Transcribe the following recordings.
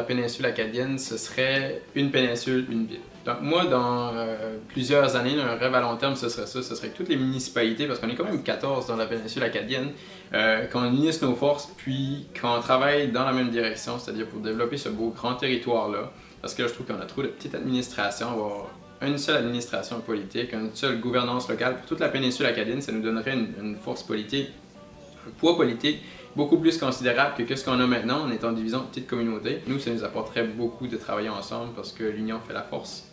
péninsule acadienne, ce serait une péninsule, une ville. Donc moi, dans plusieurs années, un rêve à long terme, ce serait ça. Ce serait que toutes les municipalités, parce qu'on est quand même 14 dans la péninsule acadienne, qu'on unisse nos forces, puis qu'on travaille dans la même direction, c'est-à-dire pour développer ce beau grand territoire-là. Parce que là, je trouve qu'on a trop de petites administrations, avoir une seule administration politique, une seule gouvernance locale pour toute la péninsule acadienne, ça nous donnerait une force politique, un poids politique beaucoup plus considérable que ce qu'on a maintenant en étant divisé en petites communautés. Nous, ça nous apporterait beaucoup de travailler ensemble parce que l'union fait la force.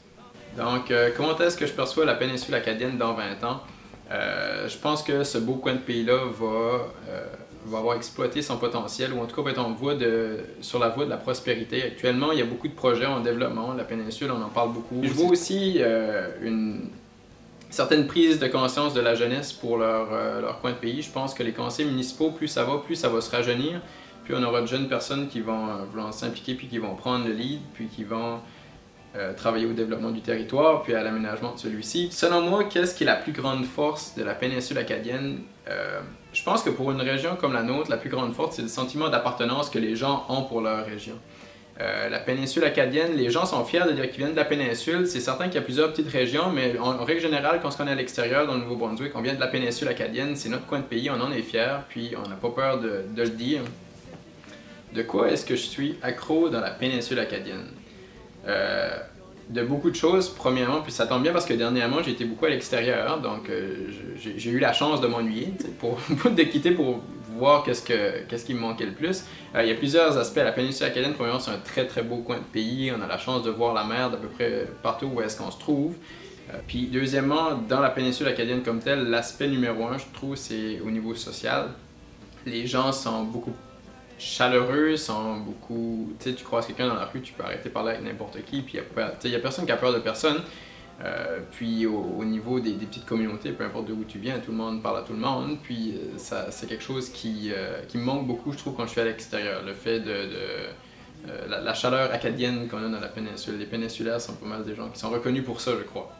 Donc, comment est-ce que je perçois la péninsule acadienne dans 20 ans? Je pense que ce beau coin de pays-là va avoir exploité son potentiel, ou en tout cas va être sur la voie de la prospérité. Actuellement, il y a beaucoup de projets en développement. La péninsule, on en parle beaucoup. Je vois aussi une certaine prise de conscience de la jeunesse pour leur coin de pays. Je pense que les conseils municipaux, plus ça va se rajeunir. Puis on aura de jeunes personnes qui vont vouloir s'impliquer, puis qui vont prendre le lead, puis qui vont travailler au développement du territoire, puis à l'aménagement de celui-ci. Selon moi, qu'est-ce qui est la plus grande force de la péninsule acadienne? Je pense que pour une région comme la nôtre, la plus grande force, c'est le sentiment d'appartenance que les gens ont pour leur région. La péninsule acadienne, les gens sont fiers de dire qu'ils viennent de la péninsule. C'est certain qu'il y a plusieurs petites régions, mais en règle générale, quand on est à l'extérieur, dans le Nouveau-Brunswick, on vient de la péninsule acadienne, c'est notre coin de pays, on en est fiers, puis on n'a pas peur de le dire. De quoi est-ce que je suis accro dans la péninsule acadienne? De beaucoup de choses, premièrement, puis ça tombe bien parce que dernièrement j'ai été beaucoup à l'extérieur, donc j'ai eu la chance de m'ennuyer, de quitter pour voir qu'est-ce qui me manquait le plus. Il y a plusieurs aspects à la péninsule acadienne. Premièrement, c'est un très très beau coin de pays, on a la chance de voir la mer d'à peu près partout où est-ce qu'on se trouve. Puis deuxièmement, dans la péninsule acadienne comme telle, l'aspect numéro un, je trouve, c'est au niveau social. Les gens sont beaucoup chaleureux, sont beaucoup... Tu sais, tu croises quelqu'un dans la rue, tu peux arrêter de parler avec n'importe qui, puis il n'y a personne qui a peur de personne. Puis au niveau des petites communautés, peu importe d'où tu viens, tout le monde parle à tout le monde, puis c'est quelque chose qui me manque beaucoup, je trouve, quand je suis à l'extérieur. Le fait la chaleur acadienne qu'on a dans la péninsule. Les péninsulaires sont pas mal des gens qui sont reconnus pour ça, je crois.